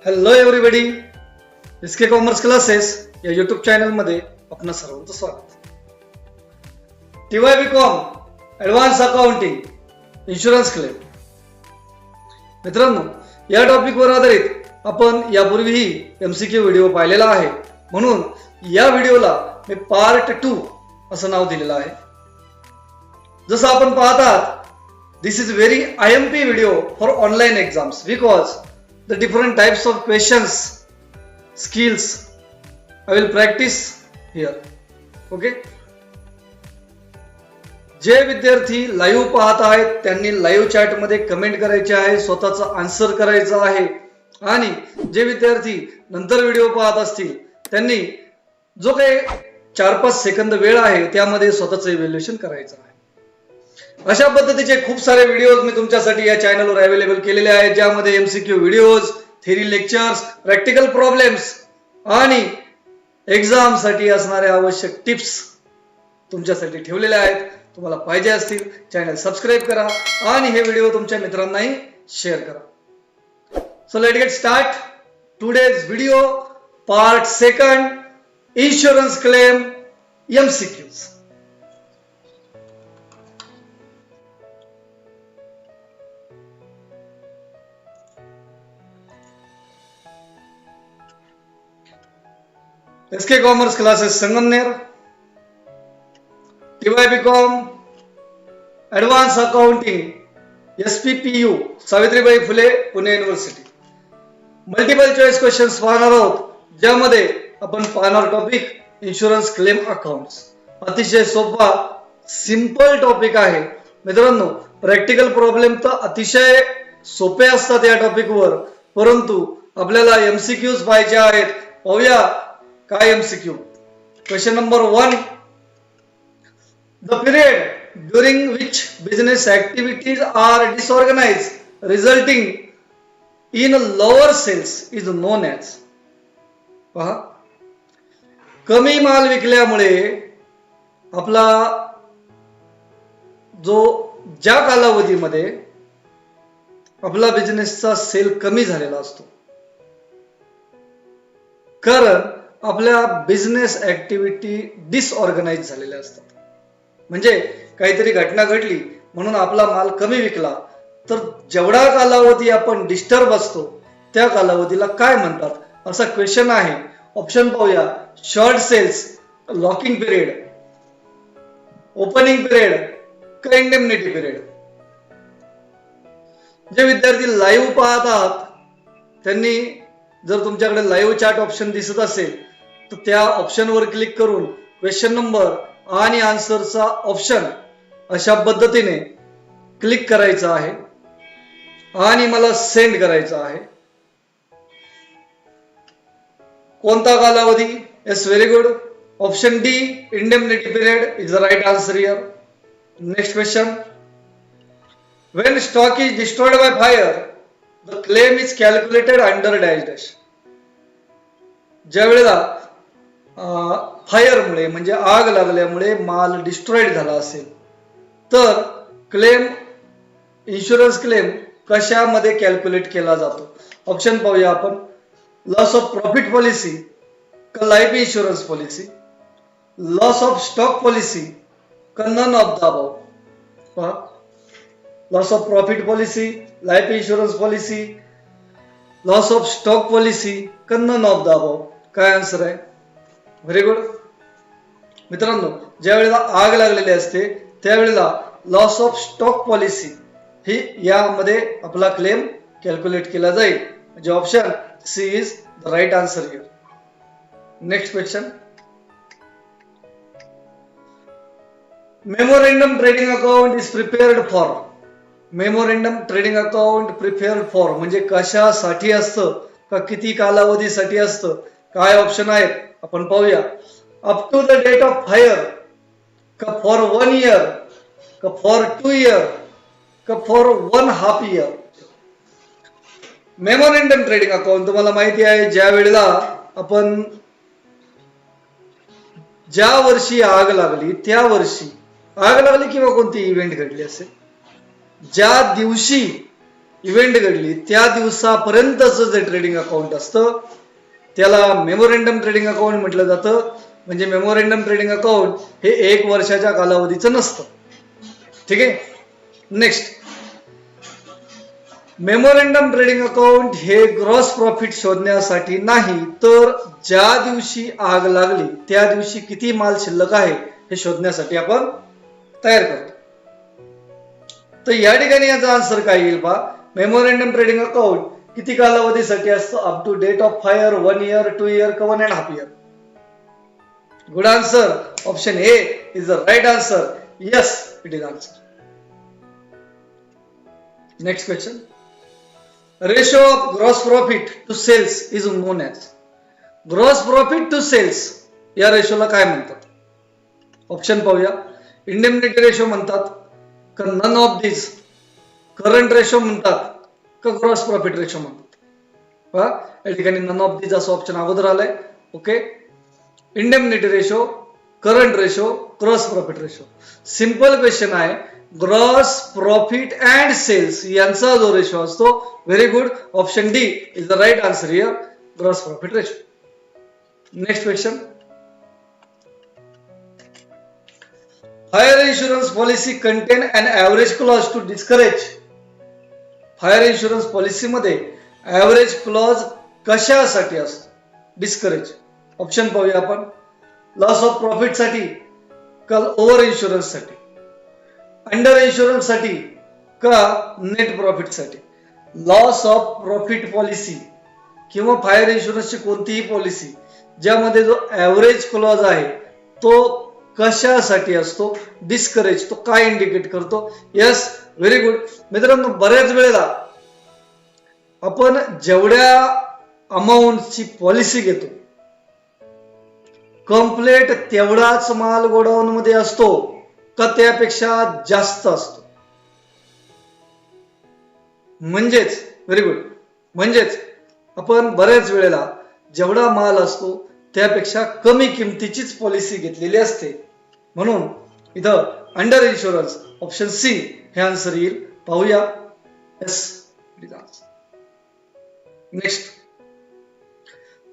Hello everybody, SK commerce classes या YouTube channel मध्ये आपणा सर्वांचं स्वागत. TY BCom advance accounting insurance claim. मित्रांनो, या टॉपिकवर आधारित आपण यापूर्वीही एमसीक्यू व्हिडिओ पाहिलेला आहे, म्हणून या व्हिडिओला मी पार्ट 2 असं नाव दिलेलं आहे. जसं आपण पाहत आहात, this is very IMP video for online exams because the different types of questions, skills I will practice here. Okay. जे विद्यार्थी लाईव्ह पाहत आहेत त्यांनी लाईव्ह चॅट मध्ये कमेंट करायचे आहे, स्वतःचा आन्सर करायचा आहे. आणि जे विद्यार्थी नंतर व्हिडिओ पाहत असतील त्यांनी जो काही 4-5 सेकंद वेळ आहे त्यामध्ये स्वतःचं इव्हॅल्युएशन करायचं आहे. अशा पद्धतीचे खूप सारे व्हिडिओज मी तुमच्यासाठी या चॅनलवर अवेलेबल केलेले आहेत, ज्यामध्ये MCQ videos, theory lectures, practical problems आणि एक्झाम साठी असणाऱ्या आवश्यक टिप्स तुमच्यासाठी ठेवलेले आहेत. तुम्हाला पाहिजे असतील चॅनल सबस्क्राईब करा आणि हे व्हिडिओ तुमच्या मित्रांनाही शेअर करा. So let get start today's video part 2 insurance claim MCQs. SK commerce classes Sangamner, TY BCom advance accounting SPPU Savitribai Phule Pune university. Multiple choice questions पाहणार आहोत, ज्यामध्ये आपण पाहणार टॉपिक इन्शुरन्स क्लेम अकाउंट्स. अतिशय सोपा सिंपल टॉपिक आहे मित्रांनो. प्रॅक्टिकल प्रॉब्लेम तर अतिशय सोपे असतात या टॉपिकवर, परंतु आपल्याला MCQs पाहिजे आहेत. पाहूया काय MCQ. Question number 1, the period during which business activities are disorganized resulting in lower sales is known as. पहा, कमी माल विकल्यामुळे आपला ज्या कालावधीमध्ये आपला बिझनेसचा सेल कमी झालेला असतो, कारण आपल्या बिझनेस ऍक्टिव्हिटी डिसऑर्गनाइज झालेल्या असतात. म्हणजे काहीतरी घटना घडली म्हणून आपला माल कमी विकला, तर जेवढा कालावधी आपण डिस्टर्ब असतो त्या कालावधीला काय म्हणतात असा क्वेश्चन आहे. ऑप्शन पाहूया. Short sales, locking period, opening period का इंडेमनिटी पिरियड. जे विद्यार्थी लाईव्ह पाहत आहात त्यांनी जर तुमच्याकडे लाईव्ह चॅट ऑप्शन दिसत असेल तर त्या ऑप्शनवर क्लिक करून क्वेश्चन नंबर आणि आन्सरचा ऑप्शन अशा पद्धतीने क्लिक करायचा आहे आणि मला सेंड करायचा आहे. कोणता कालावधी? Yes, very good. Option D, indemnity period is the right answer here. Next question. When stock is destroyed by fire the claim is calculated under dash dash. ज्या वेळेला फायरमुळे म्हणजे आग लागल्यामुळे माल डिस्ट्रॉइड झाला असेल तर क्लेम, इन्शुरन्स क्लेम कशामध्ये कॅल्क्युलेट केला जातो? ऑप्शन पाहूया आपण. लॉस ऑफ प्रॉफिट पॉलिसी का life insurance policy, loss of stock policy का नन ऑफ द अबव. पहा, loss of profit policy, life insurance policy, loss of stock policy का none of the above. काय answer आहे? Very good. मित्रांनो, ज्या वेळेला आग लागलेली असते त्यावेळेला लॉस ऑफ स्टॉक पॉलिसी ही यामध्ये आपला क्लेम कॅल्क्युलेट केला जाईल. म्हणजे option C is the right answer here. Next question. Memorandum trading account is prepared for. Memorandum trading account prepared for म्हणजे कशासाठी असतं का किती कालावधीसाठी असतं? काय ऑप्शन आहेत आपण पाहूया. Up to the date of fire का फॉर 1 year का फॉर 2 year का for 1.5 year. Memorandum trading account तुम्हाला माहिती आहे, ज्या वेळेला आपण ज्या वर्षी आग लागली त्या वर्षी आग लागली किंवा कोणती इव्हेंट घडली असेल, ज्या दिवशी इव्हेंट घडली त्या दिवसापर्यंतच जे ट्रेडिंग अकाउंट असतं त्याला मेमोरेंडम ट्रेडिंग अकाउंट म्हटलं जातं. म्हणजे मेमोरेंडम ट्रेडिंग अकाउंट हे 1 वर्षाच्या कालावधीचं नसतं. ठीक आहे. नेक्स्ट, मेमोरेंडम ट्रेडिंग अकाउंट हे ग्रॉस प्रॉफिट शोधण्यासाठी नाही, तर ज्या दिवशी आग लागली त्या दिवशी किती माल शिल्लक आहे हे शोधण्यासाठी आपण तयार करतो. तर या ठिकाणी याचा आन्सर काय येईल पहा. मेमोरेंडम ट्रेडिंग अकाउंट किती कालावधीसाठी असतं? Up to date of fire, 1 year, 2 year, 1.5 year. Good answer. Option A is the right answer. Yes, it is answer. Next question. Ratio of gross profit to sales is known as. Gross profit to sales या रेशोला काय म्हणतात? Option पाहूया. Indemnity ratio म्हणतात का none of this, current ratio म्हणतात का gross profit ratio म्हणतात? पहा या ठिकाणी नन ऑफ दिस असं ऑप्शन अगोदर आलंय. Okay. Indemnity ratio, current ratio, gross profit ratio. Simple question आहे. ग्रॉस प्रॉफिट अँड सेल्स यांचा जो रेशो असतो. Very good. Option D is the right answer here. Gross profit ratio. Next question. Fire insurance policy contain an average clause to discourage. Fire insurance policy मध्ये average clause कशासाठी असतो? Discourage. Option पाहूया आपण. Loss of profit साठी का over insurance साठी, under insurance साठी का नेट प्रॉफिट साठी? लॉस ऑफ प्रॉफिट पॉलिसी किंवा फायर इन्शुरन्सची कोणतीही पॉलिसी ज्यामध्ये जो ॲव्हरेज क्लॉज आहे तो कशासाठी असतो? डिस्करेज. तो काय इंडिकेट करतो? Yes, very good. मित्रांनो, बऱ्याच वेळेला आपण जेवढ्या अमाऊंटची पॉलिसी घेतो कंप्लीट तेवढाच माल गोडाऊन मध्ये असतो का त्यापेक्षा जास्त असतो? म्हणजेच व्हेरी गुड, म्हणजेच आपण बऱ्याच वेळेला जेवढा माल असतो त्यापेक्षा कमी किमतीचीच पॉलिसी घेतलेली असते. म्हणून इथं अंडर इन्शुरन्स ऑप्शन सी हे आन्सर येईल. पाहूया. Yes, next.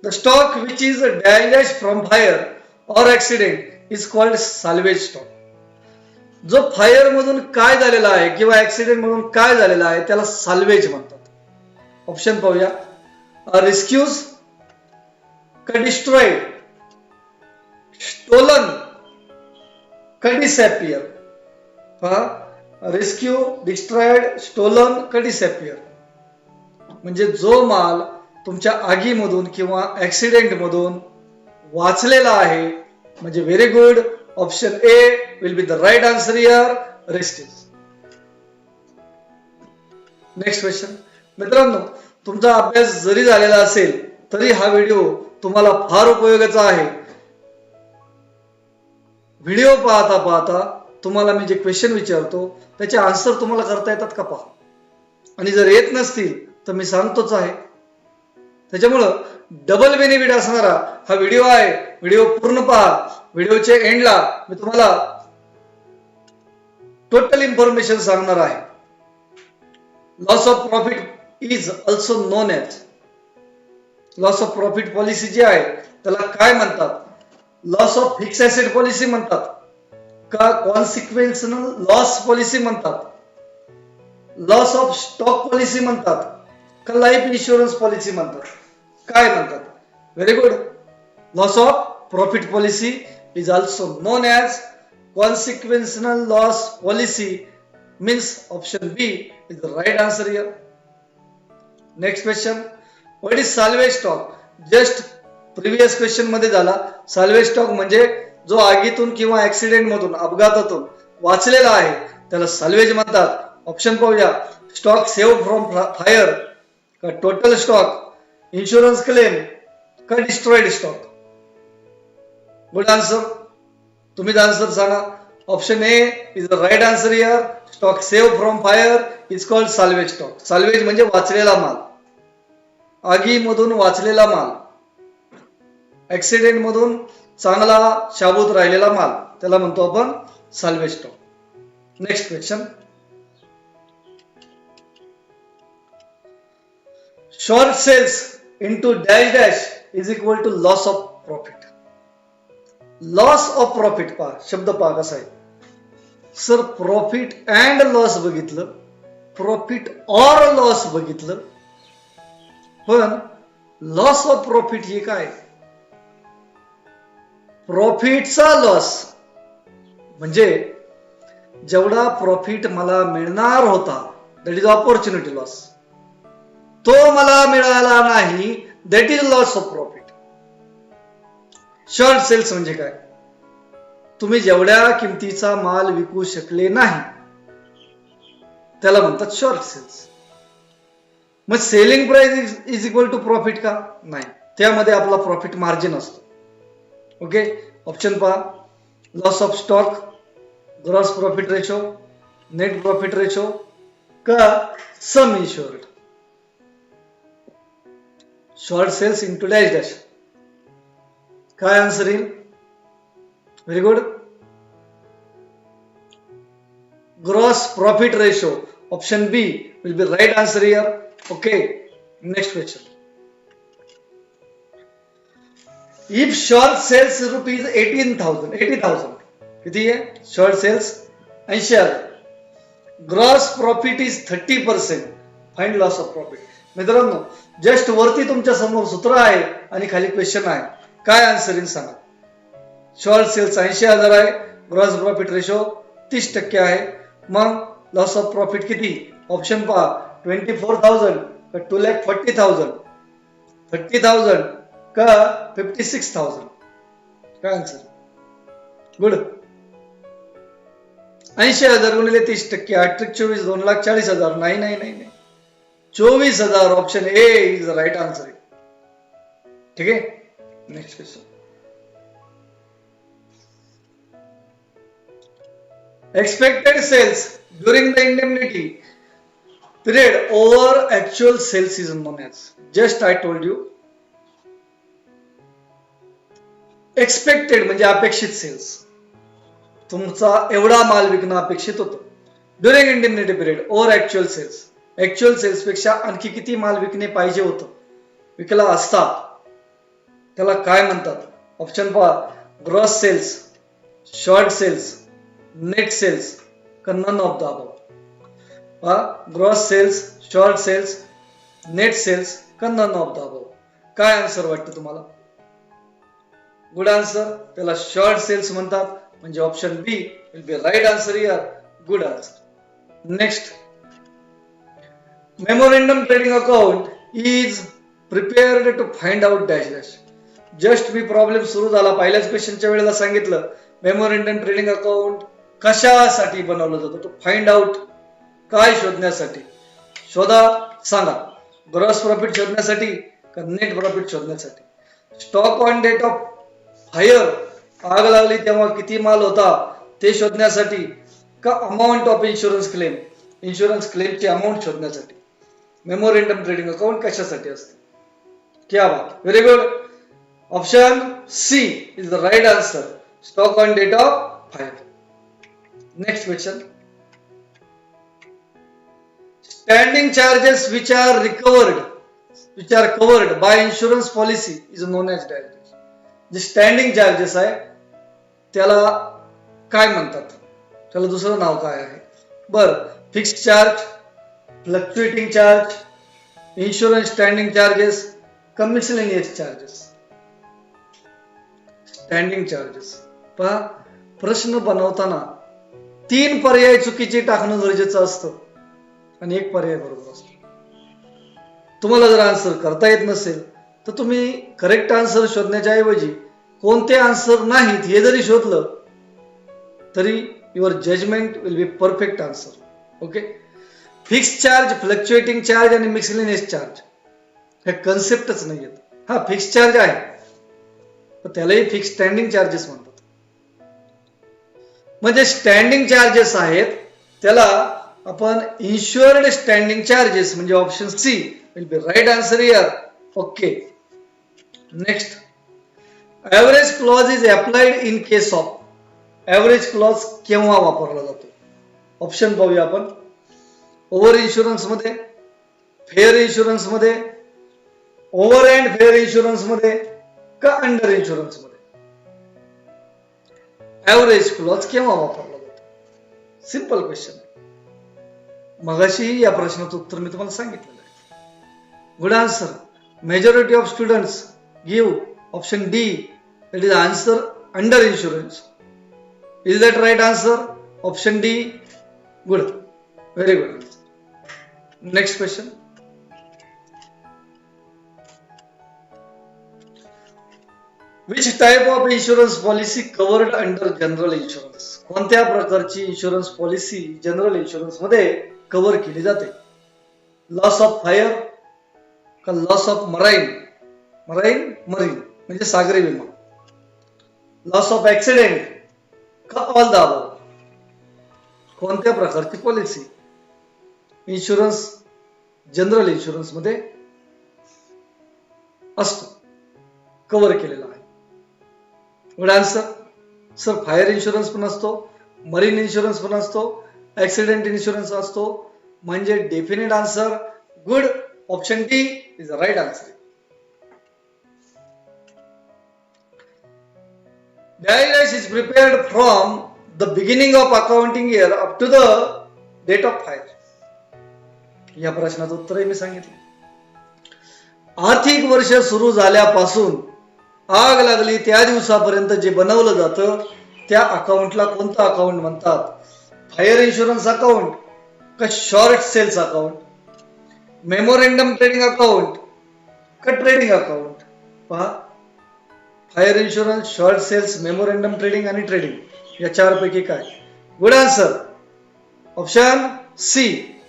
The stock which is damage from fire or accident is called salvage stock. जो फायर मधून काय झालेला आहे किंवा ऍक्सिडेंट मधून काय झालेला आहे त्याला साल्वेज म्हणतात. ऑप्शन पाहूया. रिस्क्यूज का डिस्ट्रॉयड, स्टोलन का डिसॅपियर? पहा, रेस्क्यू, डिस्ट्रॉयड, स्टोलन का डिसॅपियर. म्हणजे जो माल तुमच्या आगीमधून किंवा ऍक्सिडेंट मधून वाचलेला आहे. म्हणजे very good. Option A will be the right answer here. Rescues. Next question. मित्रांनो, तुमचा अभ्यास जरी झालेला असेल तरी हा व्हिडिओ तुम्हाला फार उपयोगाचा आहे. व्हिडिओ पाहता पाहता तुम्हाला मी जे क्वेश्चन विचारतो त्याचे आन्सर तुम्हाला करता येतात का पहा. आणि जर येत नसतील तर मी सांगतोच आहे. त्याच्यामुळं डबल बेनिफिट असणारा हा व्हिडिओ आहे. व्हिडिओ पूर्ण पहा. व्हिडिओच्या एंडला मी तुम्हाला टोटल इन्फॉर्मेशन सांगणार आहे. Loss of profit is also known as. Loss of profit policy जी आहे त्याला काय म्हणतात? Loss of fix asset policy म्हणतात का कॉन्सिक्वेन्शनल लॉस पॉलिसी म्हणतात? लॉस ऑफ स्टॉक पॉलिसी म्हणतात का लाईफ इन्शुरन्स पॉलिसी म्हणतात? काय म्हणतात? Very good. Loss of profit policy is also known as consequential loss policy. Means option B is the right answer here. Next question. What is salvage stock? Just previous question मध्ये झाला. Salvage stock म्हणजे जो आगीतून किंवा accident मधून, अपघातातून वाचलेला आहे त्याला साल्वेज म्हणतात. ऑप्शन पाहूया. स्टॉक सेव्ह फ्रॉम फायर का टोटल स्टॉक, इन्शुरन्स क्लेम का डिस्ट्रॉइड स्टॉक? Good answer. तुम्हीच आन्सर सांगा. Option A is the right answer here. Stock save from fire is called salvage stock. Salvage म्हणजे वाचलेला माल, आगीमधून वाचलेला माल, ऍक्सिडेंट मधून चांगला शाबूत राहिलेला माल, त्याला म्हणतो आपण salvage stock. Next question. Short sales into dash dash is equal to loss of profit. Loss of profit पहा, शब्द पहा कसा आहे सर. प्रॉफिट अँड लॉस बघितलं, प्रॉफिट ऑर लॉस बघितलं, पण लॉस ऑफ प्रॉफिट हे काय? प्रॉफिटचा लॉस म्हणजे जेवढा प्रॉफिट मला मिळणार होता दॅट इज ऑपॉर्च्युनिटी लॉस, तो मला मिळाला नाही that is loss of profit. Short sales म्हणजे काय? तुम्ही जेवढ्या किमतीचा माल विकू शकले नाही त्याला म्हणतात शॉर्ट सेल्स. मग selling price is equal to profit का? नाही, त्यामध्ये आपला प्रॉफिट मार्जिन असतो. ओके, ऑप्शन पहा. Loss of stock, gross profit ratio, net profit ratio का sum insured. Short sales into dash dash काय आन्सर येईल? Very good. Gross profit ratio, option B will be right answer here. Okay, next question. If short sales rupees 80,000 किती आहे? Short sales 80,000. Gross profit is 30%. Find loss of profit. मित्रांनो, just वरती तुमच्या समोर सूत्र आहे आणि खाली क्वेश्चन आहे. काय आन्सर येईल सांगा. शॉर्ट सेल्स 80,000 आहे, ग्रॉस प्रॉफिट रेशो 30% आहे. मग लॉस ऑफ प्रॉफिट किती? ऑप्शन पहा. 24,000 का 2,40,000, 30,000 का 56,000. काय आन्सर? गुड. 80,000 गुणिले 30%, 8-24, 2,40,000. नाही, 24,000. Option A is the right answer. ठीक आहे, next question. Expected sales during the indemnity period over actual sales is known as. Just I told you. Expected म्हणजे अपेक्षित सेल्स. तुमचा एवढा माल विकणं अपेक्षित होतं. During indemnity period over actual sales. Actual sales पेक्षा आणखी किती माल विकणे पाहिजे होतं, विकला असता, त्याला काय म्हणतात? ऑप्शन पहा. Gross sales, short sales, net sales का none of the above. Gross sales, short sales, net sales का नन ऑफ द अबव. काय आन्सर वाटतं तुम्हाला? Good answer. त्याला शॉर्ट सेल्स म्हणतात, म्हणजे option B will be right answer here. Good answer. Next. Memorandum trading account is prepared to find out dash dash. Just मी problem सुरू झाला पहिल्याच क्वेश्चनच्या वेळेला सांगितलं मेमोरेंडम ट्रेडिंग अकाउंट कशासाठी बनवलं जातं? तो फाइंड आउट, काय शोधण्यासाठी? शोधा, सांगा. ग्रॉस प्रॉफिट शोधण्यासाठी का नेट प्रॉफिट शोधण्यासाठी? Stock on date of fire, आग लागली तेव्हा किती माल होता ते शोधण्यासाठी का amount of insurance claim, insurance क्लेमची अमाऊंट शोधण्यासाठी? मेमोरेंडम ट्रेडिंग अकाउंट कशासाठी असते? क्या बात, very good. Option C is the right answer. Stock on date of fire. Next question. Standing charges which are covered by insurance policy is known as damages. जे standing charges आहे त्याला काय म्हणतात? त्याला दुसरं नाव काय आहे? बर, fixed charge, fluctuating charge, insurance standing charges, miscellaneous charges. Standing charges पहा, प्रश्न बनवताना 3 पर्याय चुकीचे टाकणं गरजेचं असतं आणि 1 पर्याय बरोबर असतो. तुम्हाला जर आन्सर करता येत नसेल तर तुम्ही करेक्ट आन्सर शोधण्याच्या ऐवजी कोणते आन्सर नाहीत हे जरी शोधलं तरी your judgement will be perfect answer. Okay. Fixed charge, fluctuating charge आणि मिसलेनियस चार्ज हे कन्सेप्टच नाही आहेत. हा फिक्स्ड चार्ज आहे पण त्यालाही फिक्स्ड स्टँडिंग चार्जेस म्हणतात. म्हणजे स्टँडिंग चार्जेस आहेत त्याला आपण इन्शुअर्ड स्टँडिंग चार्जेस, म्हणजे option C will be right answer here. Okay. Next. Average clause is applied in case of. Average clause केव्हा वापरला जातो? ऑप्शन पाहूया आपण. ओव्हर इन्शुरन्स मध्ये, फेअर इन्शुरन्स मध्ये, ओव्हर अँड फेअर इन्शुरन्स मध्ये का अंडर इन्शुरन्स मध्ये? ऍव्हरेज क्लॉज केव्हा वापरला जातो? Simple question. मगाशी या प्रश्नाचं उत्तर मी तुम्हाला सांगितलेलं आहे. Good answer. Majority of students give option D, that is answer under insurance. Is that right answer? Option D. Good, very good. Next question. Which type of insurance policy covered under general insurance? कोणत्या प्रकारची insurance policy general insurance मध्ये cover केली जाते? Loss of fire का loss of marine म्हणजे सागरी विमा, loss of accident का ऑल द अबव? कोणत्या प्रकारची पॉलिसी इन्शुरन्स जनरल इन्शुरन्स मध्ये असतो, कव्हर केलेला आहे? Good answer. Sir fire insurance पण असतो, मरीन इन्शुरन्स पण असतो, ऍक्सिडेंट इन्शुरन्स असतो, म्हणजे definite answer good, option D is the right answer. Diaries is prepared from the beginning of accounting year up to the date of fire. या प्रश्नाचं उत्तर मी सांगितलं. आर्थिक वर्ष सुरू झाल्यापासून आग लागली त्या दिवसापर्यंत जे बनवलं जातं त्या अकाउंटला कोणतं अकाउंट म्हणतात? फायर इन्शुरन्स अकाउंट का short sales account, memorandum trading account का ट्रेडिंग अकाउंट? पहा, fire insurance, short sales, memorandum trading आणि ट्रेडिंग या चार पैकी काय? Good answer, option C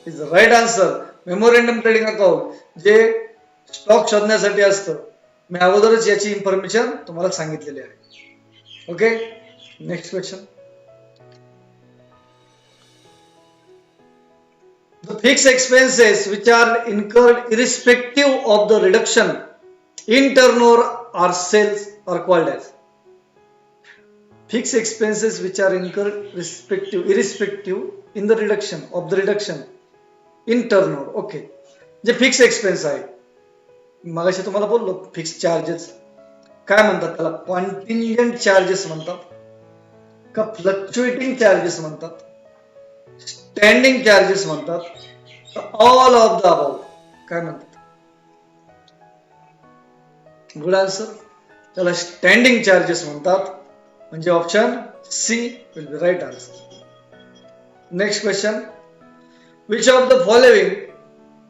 is the right answer. Memorandum trading account जे स्टॉक शोधण्यासाठी असतं. मी अगोदरच याची इन्फॉर्मेशन तुम्हाला सांगितलेली आहे. Okay, next question. The fixed expenses which are incurred irrespective of the reduction in turnover or sales are called as? Fixed expenses which are incurred irrespective in the reduction in turnover. Okay, जे fix expense आहे, मगाशी तुम्हाला बोललो fix charges काय म्हणतात त्याला? Contingent charges म्हणतात का फ्लक्च्युएटिंग चार्जेस म्हणतात, स्टँडिंग चार्जेस म्हणतात, ऑल ऑफ द अबव काय म्हणतात? गुड आन्सर, त्याला स्टँडिंग चार्जेस म्हणतात, म्हणजे option C will be right answer. Next question. Which of the following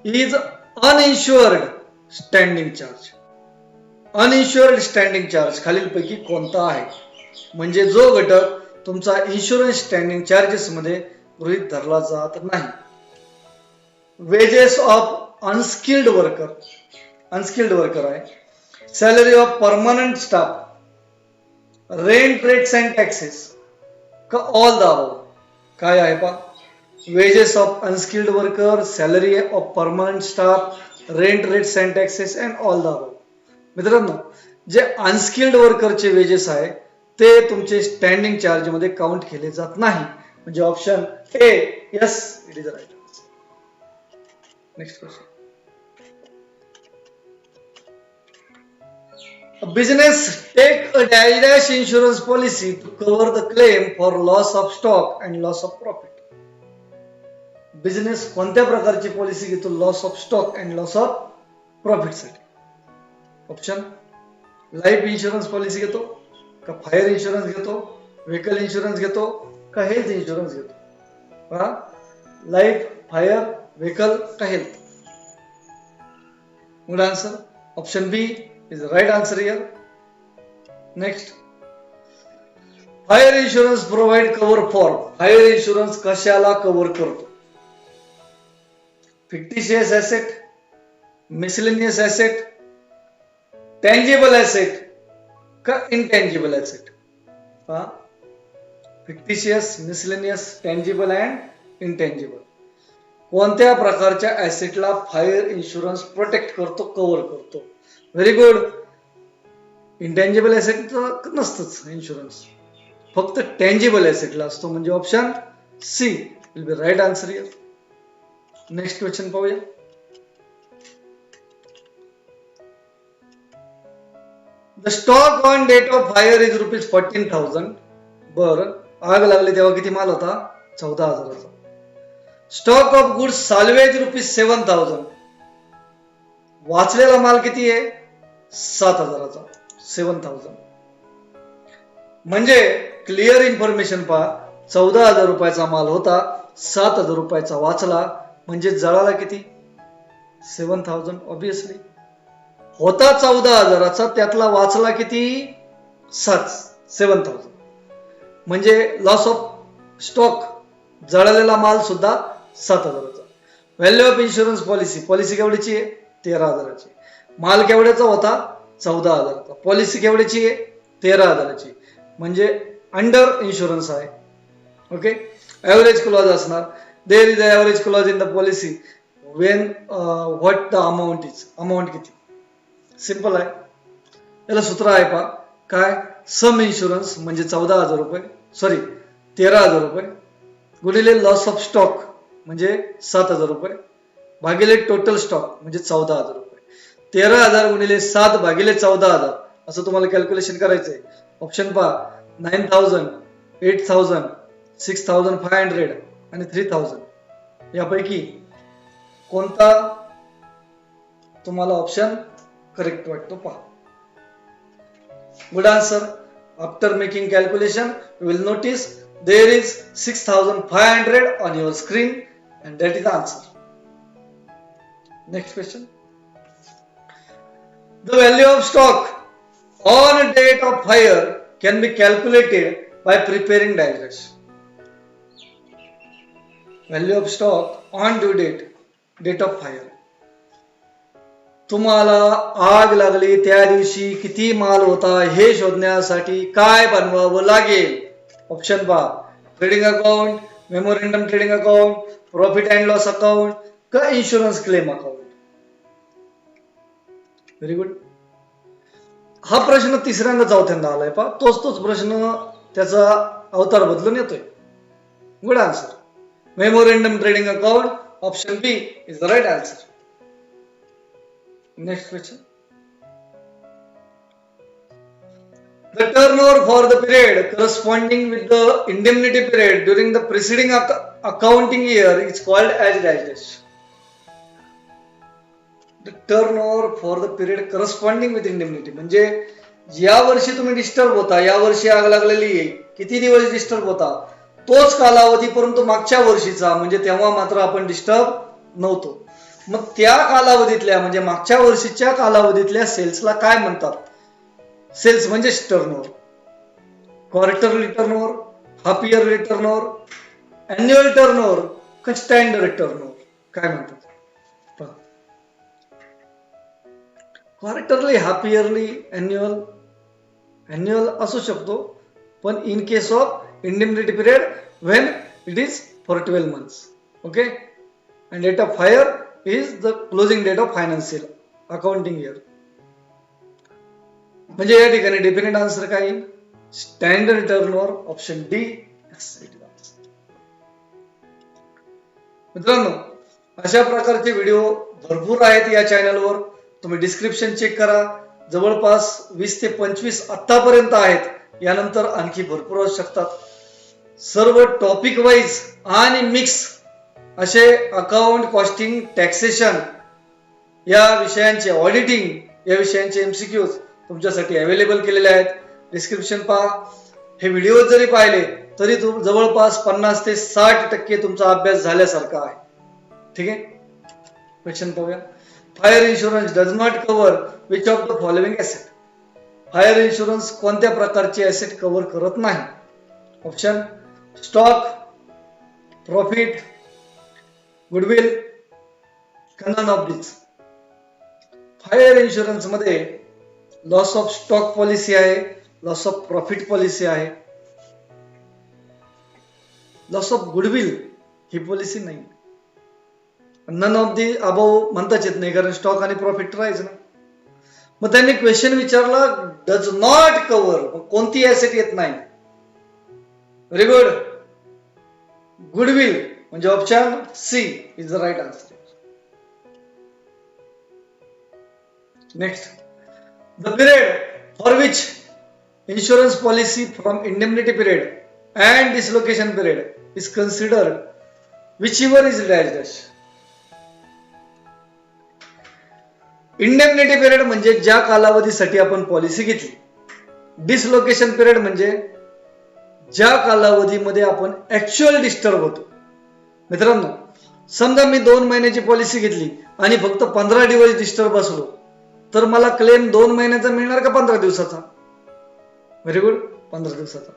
is uninsured standing charge? Uninsured standing charge खालीलपैकी कोणता आहे? म्हणजे जो घटक तुमचा इन्शुरन्स स्टँडिंग चार्जेस मध्ये गृहीत धरला जात नाही. वेजेस ऑफ अनस्किल्ड वर्कर आहे, salary of permanent staff, rent rates and taxes का ऑल द अबव? काय आहे पहा, wedges of unskilled worker, salary of permanent staff, rent rates and taxes and all the above. मित्रांनो, जे unskilled वर्करचे wedges आहे ते तुमचे स्टँडिंग चार्ज मध्ये काउंट केले जात नाही, म्हणजे option A, yes it is right. Next question. A business take a dash insurance policy to cover the claim for loss of stock and loss of profit. Business कोणत्या प्रकारची policy घेतो loss of stock and loss of profit साठी? Option, life insurance policy घेतो का fire insurance घेतो, vehicle insurance घेतो का health insurance घेतो? पहा, लाईफ, फायर, व्हेकल का health? Good answer, option B is right answer here. Next. Fire insurance provide cover for, fire insurance कशाला कव्हर करतो? fictitious asset, miscellaneous asset, tangible asset का intangible asset? पहा, fictitious, miscellaneous, tangible and intangible. कोणत्या प्रकारच्या ऍसेटला fire insurance protect करतो, cover करतो? Very good. Intangible asset नसतंच इन्शुरन्स, फक्त टँजिबल ऍसेटला असतो, म्हणजे option C will be right answer here. Next question पाहूया. The stock on date of fire is ₹14,000. बरं, आग लागली तेव्हा किती माल होता? 14,000चा. Stock of goods salvage ₹7,000. वाचलेला माल किती आहे? 7,000चा. 7,000. म्हणजे क्लिअर इन्फॉर्मेशन पहा, 14,000 रुपयाचा माल होता, 7,000 रुपयाचा वाचला, म्हणजे जळाला किती? 7,000. ऑब्विसली होता 14,000चा, त्यातला वाचला किती? 7,000. म्हणजे लॉस ऑफ स्टॉक, जळालेला माल सुद्धा 7,000चा. Value of insurance policy, policy केवढीची आहे? 13,000ची. माल केवढ्याचा होता? 14,000चा. पॉलिसी केवढ्याची आहे? 13,000ची. म्हणजे अंडर इन्शुरन्स आहे. ओके. ऍव्हरेज क्लॉज असणार, there is average clause in the policy Wien what the amount is. Amount किती? सिंपल आहे. याला सूत्र आहे पहा, काय? सम इन्शुरन्स म्हणजे 14,000 रुपये, सॉरी 13,000 रुपये, गुणिले लॉस ऑफ स्टॉक म्हणजे 7,000 रुपये, भागिले टोटल स्टॉक म्हणजे 14,000 रुपये. 13,000 गुणिले 7 भागिले 14,000 असं तुम्हाला कॅल्क्युलेशन करायचंय. ऑप्शन पहा, 9,000, 8,000, 6,500 आणि 3,000. यापैकी कोणता तुम्हाला ऑप्शन करेक्ट वाटतो पहा. Good answer. After making calculation you will notice there is 6,500 on your screen and that is the answer. Next question. The value of stock on a date of fire can be calculated by preparing diagrams. Value of stock on due date, date of fire. तुम्हाला आग लागली त्या दिवशी किती माल होता हे शोधण्यासाठी काय बनवावं लागेल? ऑप्शन पहा, trading account, memorandum trading account, profit and loss account का insurance claim account. Very good. हा प्रश्न तिसऱ्यांदा चौथ्यांदा आलाय पहा, तोच प्रश्न त्याचा अवतार बदलून येतोय. Good answer. Memorandum trading account, option B is the right answer. Next question. The turnover for the period corresponding with the indemnity period during the preceding accounting year is called as dash. The turnover for the period corresponding with indemnity म्हणजे या वर्षी तुम्ही disturb होता, या वर्षी आग लागलेली आहे, किती दिवस डिस्टर्ब होता तोच कालावधी, परंतु मागच्या वर्षीचा म्हणजे तेव्हा मात्र आपण डिस्टर्ब नव्हतो. मग त्या कालावधीतल्या म्हणजे मागच्या वर्षीच्या कालावधीतल्या सेल्सला काय म्हणतात? सेल्स म्हणजे turnover, quarterly turnover, half yearly turnover, annual turnover का स्टँडर्ड टर्नओव्हर, काय म्हणतात? क्वार्टरली, हाफ इयरली, अॅन्युअल असू शकतो, पण in case of indemnity period when it is for 12 months. Okay. And date of fire is the closing date of financial accounting year. म्हणजे या ठिकाणी definite answer काय येईल? Standard turnover, option D. मित्रांनो, अशा प्रकारचे व्हिडिओ भरपूर आहेत या चॅनलवर. तुम्ही डिस्क्रिप्शन चेक करा, जवळपास 20 ते 25 आतापर्यंत आहेत. यानंतर आणखी भरपूर असू शकतात. सर्व टॉपिक वाईज आणि मिक्स असे अकाउंट, कॉस्टिंग, टॅक्सेशन या विषयांचे, ऑडिटिंग या विषयांचे MCQs तुमच्यासाठी अवेलेबल केलेले आहेत. डिस्क्रिप्शन पहा. हे व्हिडिओ जरी पाहिले तरी जवळपास 50 ते 60% तुमचा अभ्यास झाल्यासारखा आहे. ठीक आहे. क्वेश्चन पाहूया. Fire insurance does not cover which of the following asset. Fire insurance कोणत्या प्रकारचे एसेट कव्हर करत नाही? Option stock, profit, goodwill, none of this. Fire insurance मध्ये लॉस ऑफ स्टॉक पॉलिसी आहे, लॉस ऑफ प्रॉफिट पॉलिसी आहे, loss of goodwill ही policy नाही. None of the above म्हणताच येत नाही, कारण स्टॉक आणि प्रॉफिट राहायचं ना. मग त्यांनी क्वेश्चन विचारला डज नॉट कव्हर, कोणती ऍसेट येत नाही? Very good. गुडविल म्हणजे option C is the right answer. Next. The period for which insurance policy from indemnity period and dislocation period is considered whichever is dash dash. Indemnity period म्हणजे ज्या कालावधीसाठी आपण policy घेतली. Dislocation period म्हणजे ज्या कालावधीमध्ये आपण ऍक्च्युअल डिस्टर्ब होतो. मित्रांनो, समजा मी 2 महिन्याची पॉलिसी घेतली आणि फक्त 15 दिवस डिस्टर्ब असलो तर मला क्लेम 2 महिन्याचा मिळणार का 15 दिवसाचा? व्हेरी गुड, 15 दिवसाचा.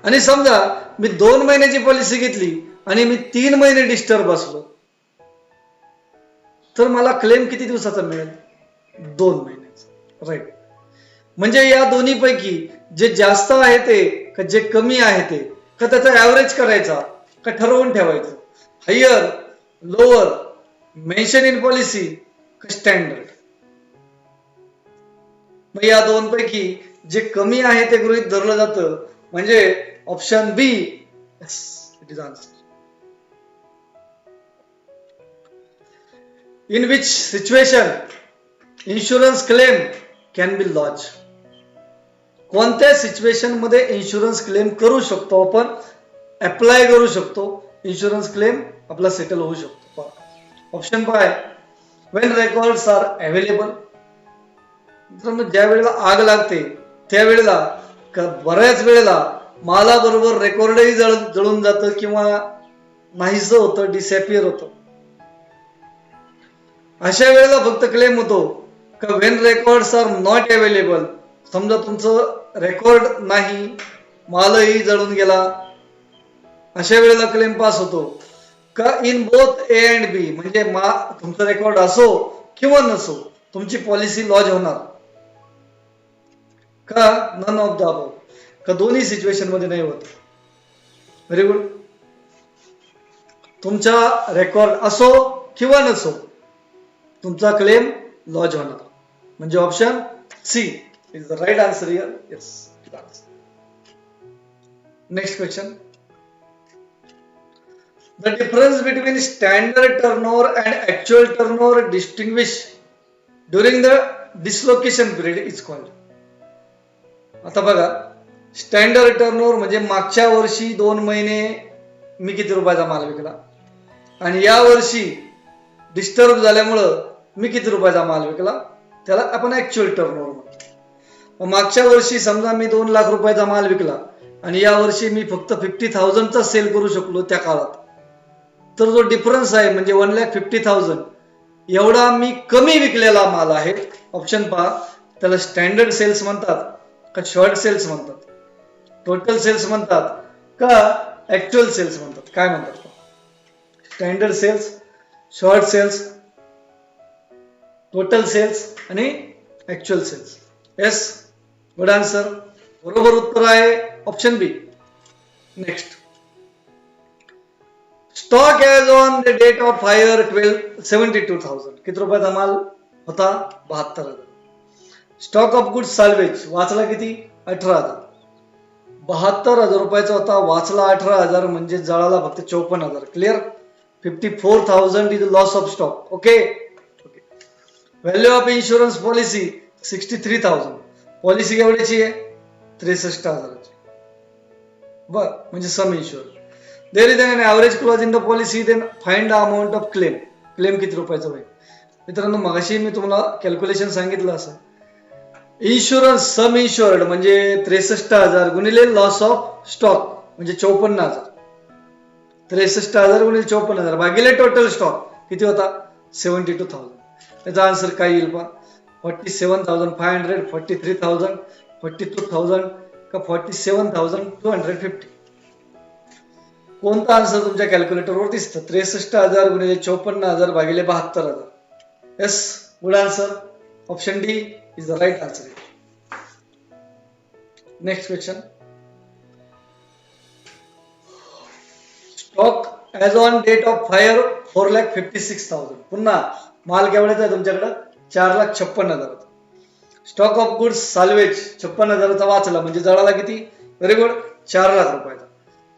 आणि समजा मी 2 महिन्याची पॉलिसी घेतली आणि मी 3 महिने डिस्टर्ब असलो तर मला क्लेम किती दिवसाचा मिळेल? 2 महिन्याचा. राईट. म्हणजे या दोन्ही पैकी जे जास्त आहे ते का जे कमी आहे ते का त्याचा ऍव्हरेज करायचा का ठरवून ठेवायचं? Higher, lower, mention in policy का स्टँडर्ड? मग या दोन पैकी जे कमी आहे ते गृहीत धरलं जातं, म्हणजे option B it is answer. In which situation insurance claim can be lodged? कोणत्या सिच्युएशन मध्ये इन्शुरन्स क्लेम करू शकतो आपण, अप्लाय करू शकतो, इन्शुरन्स क्लेम आपला सेटल होऊ शकतो? Option by when records are available. ज्या वेळेला आग लागते त्यावेळेला बऱ्याच वेळेला मालाबरोबर रेकॉर्डही जळून जातं किंवा नाहीसं होतं, डिसअपियर होतं. अशा वेळेला फक्त क्लेम होतो का when records are not available? समजा तुमचं रेकॉर्ड नाही, मालही जळून गेला, अशा वेळेला क्लेम पास होतो का इन बोथ ए अँड बी? म्हणजे तुमचं रेकॉर्ड असो किंवा नसो तुमची पॉलिसी लॉज होणार का नन ऑफ द अबव? का दोन्ही सिच्युएशन मध्ये नाही होत? Very good. तुमचा रेकॉर्ड असो किंवा नसो तुमचा क्लेम लॉज होणार, म्हणजे option C is the right answer here. Yes. Next question. The difference between standard turnover and actual turnover distinguish during the dislocation period is called. आता बघा, स्टँडर्ड टर्नओव्हर म्हणजे मागच्या वर्षी 2 महिने मी किती रुपयाचा माल विकला आणि या वर्षी डिस्टर्ब झाल्यामुळं मी किती रुपयाचा माल विकला, त्याला आपण ऍक्च्युअल टर्नओव्हर म्हणतो. मागच्या वर्षी समजा मी 2 लाख रुपयाचा माल विकला आणि या वर्षी मी फक्त 50,000चा सेल करू शकलो त्या काळात, तर जो डिफरन्स आहे म्हणजे 1,50,000 एवढा मी कमी विकलेला माल आहे. ऑप्शन पहा, त्याला स्टँडर्ड सेल्स म्हणतात का शॉर्ट सेल्स म्हणतात, टोटल सेल्स म्हणतात का ऍक्च्युअल सेल्स म्हणतात? काय म्हणतात? Standard sales, short sales, total sales आणि actual sales. Yes, good answer. बरोबर उत्तर आहे option B. Next. Stock as on the date of fire 72,000. किती रुपयाचा माल होता? 72,000. स्टॉक ऑफ गुड्स साल्वेज वाचला किती? 18,000. 72,000 रुपयाचा होता, वाचला 18,000, म्हणजे जळाला फक्त 54,000. क्लिअर? 54,000 is loss of stock. Okay. Value of insurance policy 63,000. Policy केवढ्याची आहे? 63,000ची. बर, म्हणजे sum insure. There is an average clause in the policy, then find the amount of claim. Claim किती रुपयाचं होईल? मित्रांनो, मगाशी मी तुम्हाला कॅल्क्युलेशन सांगितलं असं. इन्शुरन्स सम इन्शुअर्ड म्हणजे 63,000 गुणिले लॉस ऑफ स्टॉक म्हणजे 54,000. 63,000 गुणिले 54,000 भागिले टोटल स्टॉक किती होता? 72,000. त्याचा आन्सर काय येईल पहा? 47,500, 43,000, 42,000 का 47,250. कोणता आन्सर तुमच्या कॅल्क्युलेटरवर दिसतं? 63,000 गुणिले 54,000 भागिले 72,000. Yes, good answer. Option D is the right answer. Next question. Stock as on date of hire 4,56,000. पुन्हा माल केवढ्याचा आहे तुमच्याकडे? 4,56,000. स्टॉक ऑफ गुड्स साल्वेज 56,000चा वाचला म्हणजे जळाला किती? व्हेरी गुड, 4 लाख रुपयाचा.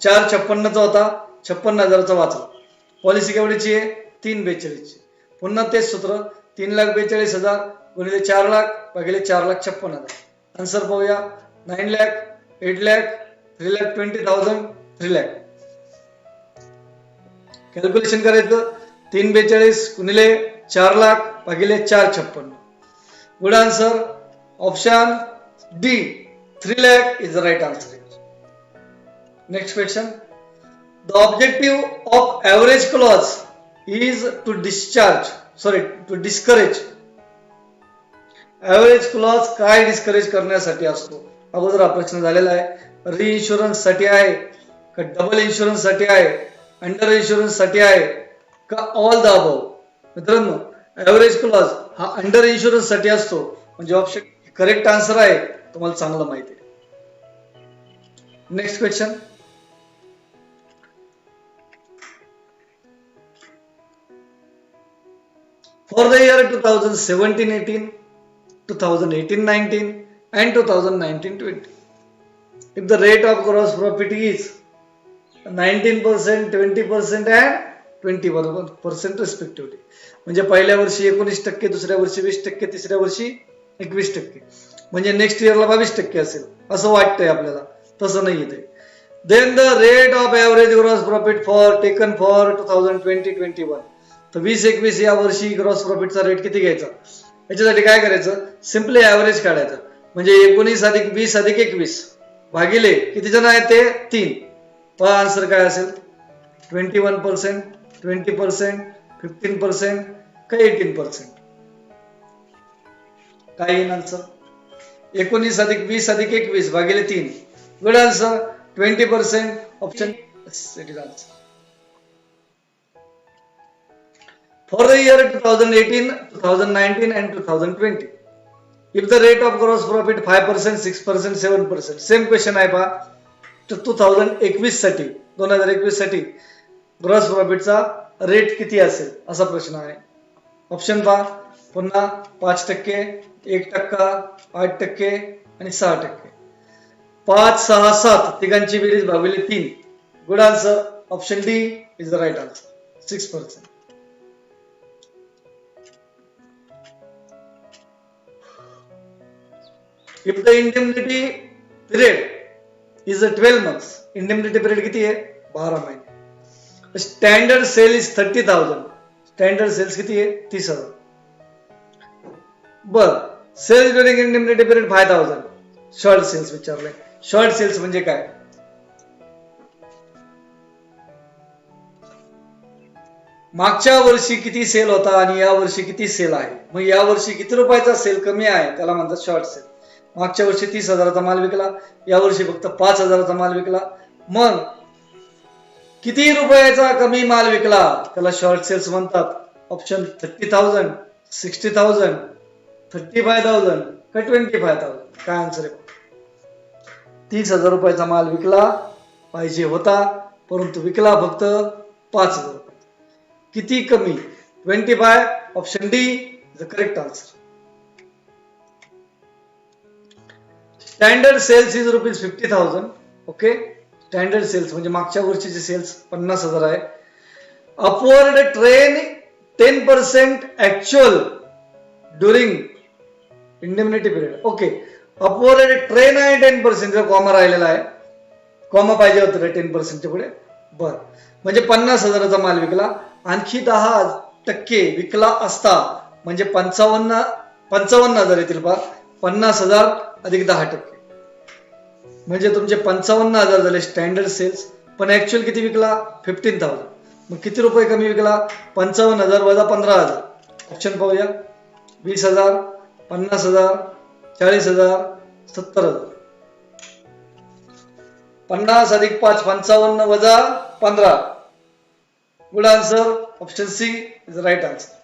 4,56,000चा होता, 56,000चा वाचला. पॉलिसी केवढ्याची आहे? 3,42,000ची. पुन्हा तेच सूत्र, 3,42,000 गुणिले 4 लाख भागिले 4,56,000 आन्सर पाहूया. 9 लाख, 8 लाख, 3,20,000, 3 लाख. कॅल्क्युलेशन करायचं. 342 गुणिले 4 लाख भागिले 456. Good answer. Option D 3 lakh is the right answer. Next question. The objective of average clause is to discourage. Average clause काय डिस्करेज करण्यासाठी असतो? अगोदर हा प्रश्न झालेला आहे. रीइन्शुरन्स साठी आहे का डबल इन्शुरन्स साठी आहे, अंडर इन्शुरन्स साठी आहे का ऑल द अबव? मित्रांनो, एव्हरेज क्लॉज हा अंडर इन्शुरन्स साठी असतो. म्हणजे ऑप्शन करेक्ट आन्सर आहे, तुम्हाला चांगलं माहिती आहे. Next question. For the year 2017-18, 2018-19 and 2019-20, if the rate of gross profit is 19%, 20% and 21% respectively, म्हणजे पहिल्या वर्षी 19%, दुसऱ्या वर्षी 20%, तिसऱ्या वर्षी 21%, म्हणजे नेक्स्ट इयरला 22% असेल असं वाटतंय आपल्याला. तसं नाही ते. Then the rate of average gross profit taken for 2020-21, तर 20-21 या वर्षी ग्रॉस प्रॉफिटचा रेट किती घ्यायचा? याच्यासाठी काय करायचं? सिम्पली ऍव्हरेज काढायचं. म्हणजे 19 अधिक 20 अधिक 21 भागिले किती जण आहेत ते 3. पहा आन्सर काय असेल? 21%, 20%, 15% का 18%? काय येईल आन्सर? 19 अधिक 20 अधिक 21 भागिले 3. Good answer. 20%. Option it is answer. For the year 2018, 2019 and 2020, if the rate of gross profit 5%, 6%, 7%, same question आहे पहा. तर 2021 साठी 2021 साठी ग्रॉस प्रॉफिटचा रेट किती असेल असा प्रश्न आहे. ऑप्शन पहा पुन्हा. 5%, 1%, 8% आणि 6%. 5, 6, 7 तिघांची बेरीज भागिले 3. Good answer. Option D is the right answer. 6%. If the indemnity period is 12 months, indemnity period किती आहे? 12 महिने. Standard sale is 30,000. Standard sales किती आहे? 30,000. बर. Sales during indemnity period 5,000. Short sales विचारले. शॉर्ट सेल्स म्हणजे काय? मागच्या वर्षी किती सेल होता आणि या वर्षी किती सेल आहे. मग या वर्षी किती रुपयाचा सेल कमी आहे त्याला म्हणतात शॉर्ट सेल. मागच्या वर्षी 30,000चा माल विकला, या वर्षी फक्त 5,000चा माल विकला. मग किती रुपयाचा कमी माल विकला त्याला शॉर्ट सेल्स म्हणतात. ऑप्शन 30,000, 60,000, 35,000 का 25,000? काय आन्सर आहे? 30,000 रुपयाचा माल विकला पाहिजे होता, परंतु विकला फक्त 5,000 रुपये. किती कमी? 25. Option D the correct answer. Standard sales is ₹50,000. Okay. Standard sales म्हणजे मागच्या वर्षीचे सेल्स 50,000 आहे. Upward trend 10% actual during indemnity period. Okay. Upward trend आहे 10%, कॉमा राहिलेला आहे. कॉमा पाहिजे होतं 10%च्या पुढे. बर. म्हणजे 50,000चा माल विकला, आणखी 10% विकला असता म्हणजे 55,000 येतील पहा. 50,000 अधिक 10% म्हणजे तुमचे 55,000 झाले स्टँडर्ड सेल्स. पण ऍक्च्युअल किती विकला? 15,000. मग किती रुपये कमी विकला? 55,000 वजा 15,000. ऑप्शन पाहूया. 20,000, 50,000, 40,000, 70,000. 50 अधिक 5 55 वजा 15. Good answer. Option C is the right answer.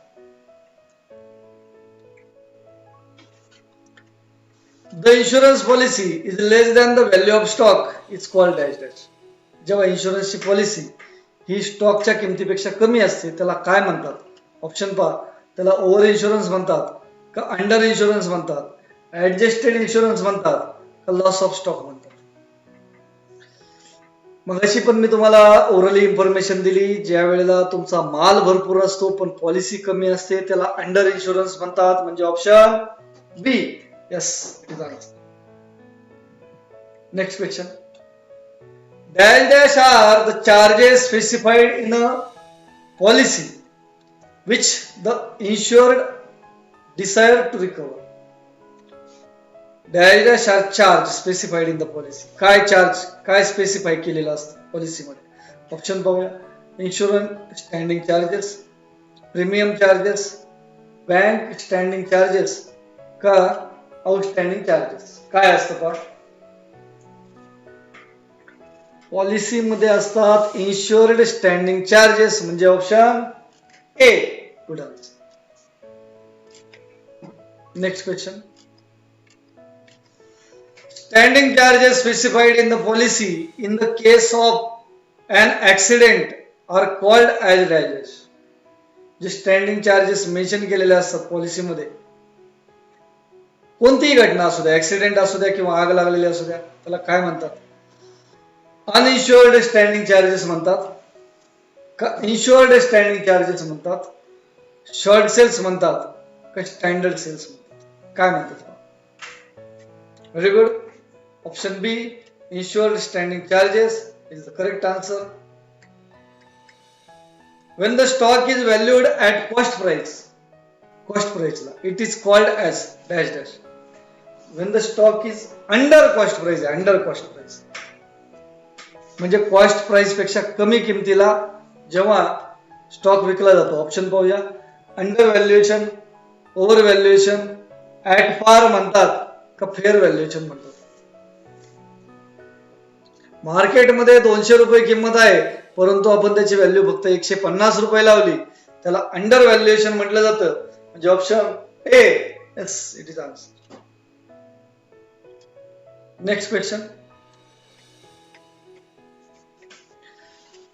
The insurance policy is less than the value of stock is called dash dash. जेव्हा इन्शुरन्सची पॉलिसी ही स्टॉकच्या किमतीपेक्षा कमी असते त्याला काय म्हणतात? ऑप्शन पहा. त्याला ओव्हर इन्शुरन्स म्हणतात का अंडर इन्शुरन्स म्हणतात, ऍडजस्टेड इन्शुरन्स म्हणतात का लॉस ऑफ स्टॉक म्हणतात? मग अशी पण मी तुम्हाला ओरली इन्फॉर्मेशन दिली. ज्या वेळेला तुमचा माल भरपूर असतो पण पॉलिसी कमी असते त्याला अंडर इन्शुरन्स म्हणतात. म्हणजे option B. Yes, it is answer. Next question. Dash dash are the charges specified in a policy which the insured desire to recover. Dash dash are charge specified in the policy. काय charge काय specify केलेलं असतं पॉलिसीमध्ये? Option पाहूया. Insurance standing charges, premium charges, bank standing charges का outstanding charges? काय असतं पहा, पॉलिसीमध्ये असतात इन्शुर्ड स्टँडिंग चार्जेस, म्हणजे option a good answer. Next question. Standing charges specified in the policy in the case of an accident are called as dash. जे standing charges mention केलेले असतात पॉलिसीमध्ये, कोणतीही घटना असू द्या, ऍक्सिडेंट असू द्या किंवा आग लागलेली असू द्या, त्याला काय म्हणतात? अनइन्शुअर्ड स्टँडिंग चार्जेस म्हणतात का इन्शुअर्ड स्टँडिंग चार्जेस म्हणतात, शॉर्ट सेल्स म्हणतात का स्टँडर्ड सेल्स म्हणतात? काय म्हणतात? Very good. Option B, insured standing charges is the correct answer. When the stock is valued at cost price ला it is called as dash dash. When the stock is under cost price म्हणजे cost price पेक्षा कमी किमतीला जेव्हा stock विकला जातो. Option पाहूया. Under valuation, over valuation, at पार म्हणतात का फेअर व्हॅल्युएशन म्हणतात? मार्केटमध्ये 200 रुपये किंमत आहे, परंतु आपण त्याची व्हॅल्यू फक्त 150 रुपये लावली, त्याला अंडर व्हॅल्युएशन म्हटलं जातं, म्हणजे option A. Yes, it is answer. Next question.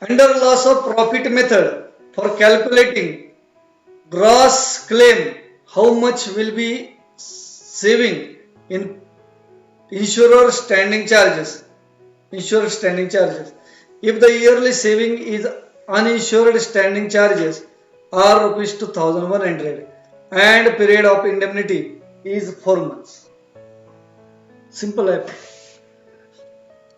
Under loss of profit method for calculating gross claim how much will be saving in insurer standing charges if the yearly saving is uninsured standing charges are rupees 2100 and period of indemnity is 4 months. Simple आहे.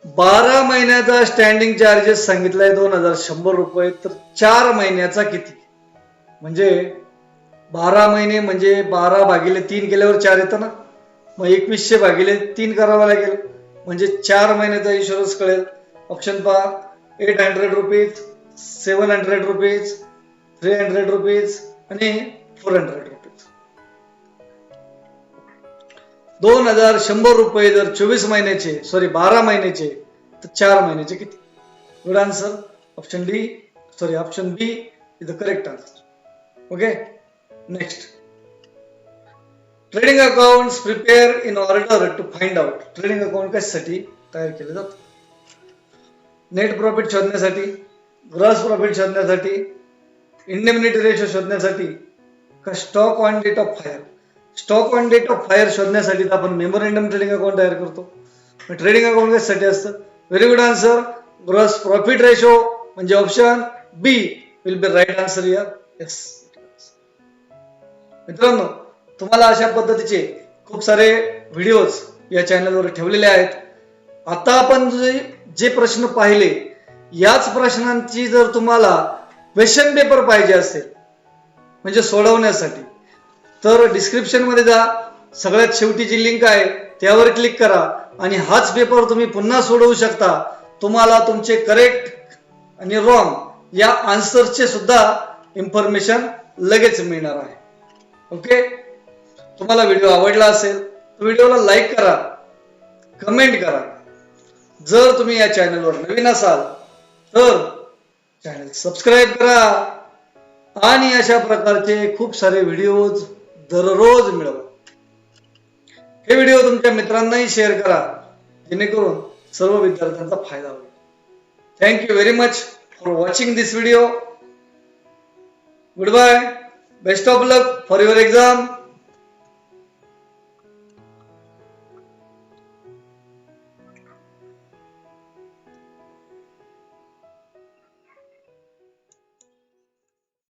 12 महिन्याचा standing charges सांगितलाय 2100 रुपये, तर 4 महिन्याचा किती? म्हणजे 12 महिने म्हणजे 12 भागिले 3 केल्यावर 4 येतं ना, मग 2100 भागिले 3 करावा लागेल, म्हणजे 4 महिन्याचा इन्शुरन्स कळेल. ऑप्शन पहा. 800 रुपीज, 700 रुपीज, 300 रुपीज आणि 400 रुपीज. 2100 रुपये जर 12 महिन्याचे तर 4 महिन्याचे किती? Good answer. Option B is the correct answer. Okay. Next. Trading accounts prepare in order to find out. Trading account कशासाठी तयार केले जातात? नेट प्रॉफिट शोधण्यासाठी, ग्रॉस प्रॉफिट शोधण्यासाठी, इंडेमनिटी रेशो शोधण्यासाठी का stock on date of fire? Stock on date of fire शोधण्यासाठी आपण मेमोरेंडम ट्रेडिंग अकाउंट तयार करतो. ट्रेडिंग अकाउंट कशासाठी असतं? Very good answer. Gross profit ratio म्हणजे option B will be right answer here. Yes. मित्रांनो, तुम्हाला अशा पद्धतीचे खूप सारे व्हिडिओज या चॅनलवर ठेवलेले आहेत. आता आपण जे प्रश्न पाहिले, याच प्रश्नांची जर तुम्हाला क्वेश्चन पेपर पाहिजे असेल म्हणजे सोडवण्यासाठी, तर डिस्क्रिप्शन मध्ये जा. सगळ्यात शेवटी जी लिंक आहे त्यावर क्लिक करा आणि हाच पेपर तुम्ही पुन्हा सोडवू शकता. तुम्हाला तुमचे करेक्ट आणि रॉंग या आन्सरचे सुद्धा इन्फॉर्मेशन लगेच मिळणार आहे. ओके. तुम्हाला व्हिडिओ आवडला असेल तर व्हिडिओला लाईक करा, कमेंट करा. जर तुम्ही या चॅनलवर नवीन असाल तर चॅनल सबस्क्राईब करा आणि अशा प्रकारचे खूप सारे व्हिडिओज दररोज मिळवा. हे व्हिडिओ तुमच्या मित्रांनाही शेअर करा, जेणेकरून सर्व विद्यार्थ्यांचा फायदा होईल. Thank you very much for watching this video. Good bye. Best of luck for your exam.